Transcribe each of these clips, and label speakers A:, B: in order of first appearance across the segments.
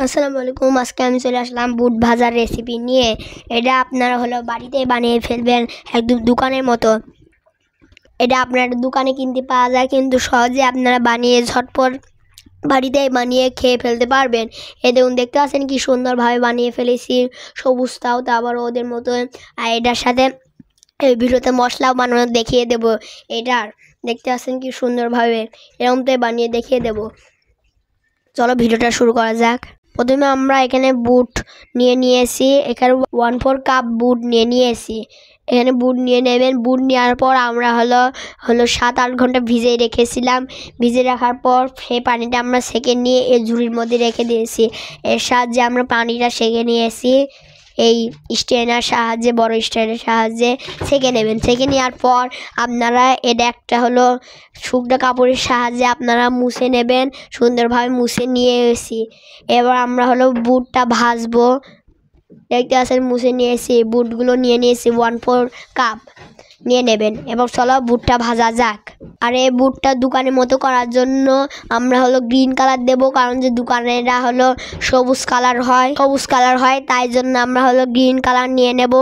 A: আসসালামু আলাইকুম। আজকে আমি চলে আসলাম বুট ভাজার রেসিপি নিয়ে। এটা আপনারা হলো বাড়িতে বানিয়ে ফেলবেন একদম দোকানের মতো। এটা আপনার দোকানে কিনতে পাওয়া যায়, কিন্তু সহজে আপনারা বানিয়ে ঝটপট বাড়িতে বানিয়ে খেয়ে ফেলতে পারবেন। এই দেখুন, দেখতে পাচ্ছেন কি সুন্দরভাবে বানিয়ে ফেলেছি, সবুজটাও তো আবার ওদের মতো। আর এটার সাথে এই ভিডিওতে মশলাও বানানো দেখিয়ে দেবো। এটার দেখতে পাচ্ছেন কি সুন্দরভাবে এরকমতে বানিয়ে দেখিয়ে দেবো। চলো ভিডিওটা শুরু করা যাক। প্রথমে আমরা এখানে বুট নিয়েছি। এখানে 1/4 কাপ বুট নিয়েছি। এখানে বুট নিয়ে নেবেন। বুট নেওয়ার পর আমরা হলো 7-8 ঘন্টা ভিজিয়ে রেখেছিলাম। ভিজিয়ে রাখার পর সেই পানিটা আমরা সেঁকে নিয়ে এই ঝুড়ির মধ্যে রেখে দিয়েছি। এর সাহায্যে আমরা পানিটা সেঁকে নিয়েছি। এই স্ট্রেনার সাহায্যে, বড় স্ট্রেনার সাহায্যে সেঁকে নেবেন। সেঁকে নেওয়ার পর আপনারা এটা একটা শুকনো কাপড়ের সাহায্যে আপনারা মুছে নেবেন। সুন্দরভাবে মুছে নিয়ে এসেছি। এবার আমরা বুটটা ভাজবো। দেখতে পাচ্ছেন মুছে নিয়েছি, বুটগুলো নিয়ে নিয়েছি। 1/4 কাপ নিয়ে নেবেন। এবার চলো বুটটা ভাজা যাক। আর এই বুটটা দোকানের মতো করার জন্য আমরা গ্রিন কালার দেব, কারণ যে দোকানেরা সবুজ কালার হয়, তাই জন্য আমরা গ্রিন কালার নিয়ে নেব।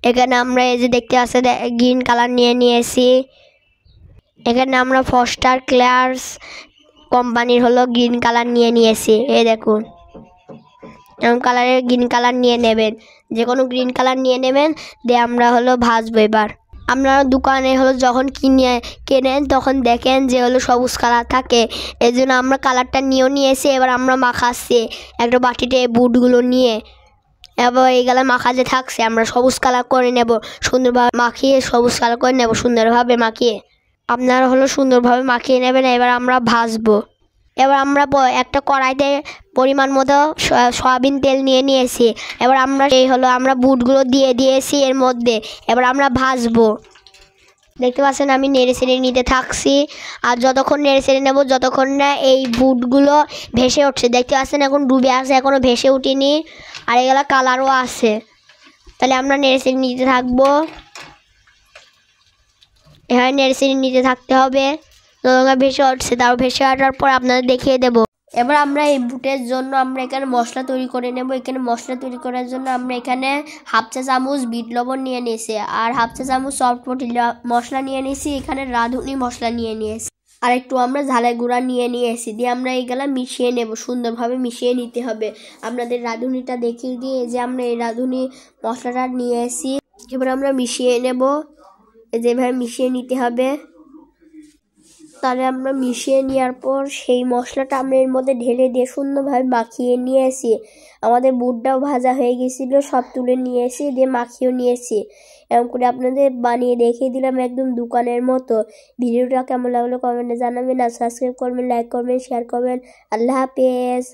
A: এখানে আমরা এই যে দেখতে পাচ্ছেন গ্রিন কালার নিয়েছি। এখানে আমরা ফস্টার ক্লার্স কোম্পানির গ্রিন কালার নিয়েছি। এই দেখুন, এরকম কালারের গ্রিন কালার নিয়ে নেবেন। যে কোনো গ্রিন কালার নিয়ে নেবেন, দিয়ে আমরা ভাজবো। এবার আপনারা দোকানে যখন কেনেন তখন দেখেন যে সবুজ কালার থাকে, এই জন্য আমরা কালারটা নিয়েছি। এবার আমরা মাখাচ্ছি একটা বাটিতে বুটগুলো নিয়ে। এবার এইগুলো মাখা যে থাকছে আমরা সবুজ কালার করে নেব। সুন্দরভাবে মাখিয়ে সবুজ কালার করে নেব। সুন্দরভাবে মাখিয়ে আপনারা সুন্দরভাবে মাখিয়ে নেবেন। এবার আমরা ভাজবো। এবার আমরা একটা কড়াইতে পরিমাণ মতো সয়াবিন তেল নিয়েছি। এবার আমরা আমরা বুটগুলো দিয়ে দিয়েছি এর মধ্যে। এবার আমরা ভাজবো। দেখতে পাচ্ছেন আমি নেড়ে চেড়ে নিতে থাকছি। আর যতক্ষণ নেড়ে চেড়ে নেবো, যতক্ষণ না এই বুটগুলো ভেসে উঠছে। দেখতে পাচ্ছেন এখন ডুবে আছে, এখনও ভেসে উঠেনি। আর এগুলো কালারও আছে। তাহলে আমরা নেড়ে চেড়ে নিতে থাকবো। এখানে নেড়ে চেড়ে নিতে থাকতে হবে। যতক্ষণ ভেসে উঠছে, তাও ভেসে ওঠার পর আপনাদের দেখিয়ে দেবো। এবার আমরা এই বুটের জন্য আমরা এখানে মশলা তৈরি করে নেব। এখানে মশলা তৈরি করার জন্য আমরা এখানে 1/2 চা চামচ বিট লবণ নিয়ে নিয়েছি, আর 1/2 চা চামচ সফট মশলা নিয়ে নিয়েছি। এখানে রাঁধুনি মশলা নিয়ে নিয়েছি, আর একটু আমরা ঝালের গুঁড়া নিয়েছি। দিয়ে আমরা এইগুলা মিশিয়ে নেব। সুন্দরভাবে মিশিয়ে নিতে হবে। আপনাদের রাঁধুনিটা দেখিয়ে দিয়ে যে আমরা এই রাঁধুনি মশলাটা নিয়েছি। এবার আমরা মিশিয়ে নেব। যেভাবে মিশিয়ে নিতে হবে। তাহলে আমরা মিশিয়ে নেওয়ার পর সেই মশলাটা আমরা এর মধ্যে ঢেলে দিয়ে সুন্দরভাবে মাখিয়ে নিয়েছি। আমাদের বুটটাও ভাজা হয়ে গেছিলো, সব তুলে নিয়েছি, দিয়ে মাখিয়েও নিয়েছি। এরকম করে আপনাদের বানিয়ে দেখিয়ে দিলাম একদম দোকানের মতো। ভিডিওটা কেমন লাগলো কমেন্টে জানাবেন। আর সাবস্ক্রাইব করবেন, লাইক করবেন, শেয়ার করবেন। আল্লাহ হাফেজ।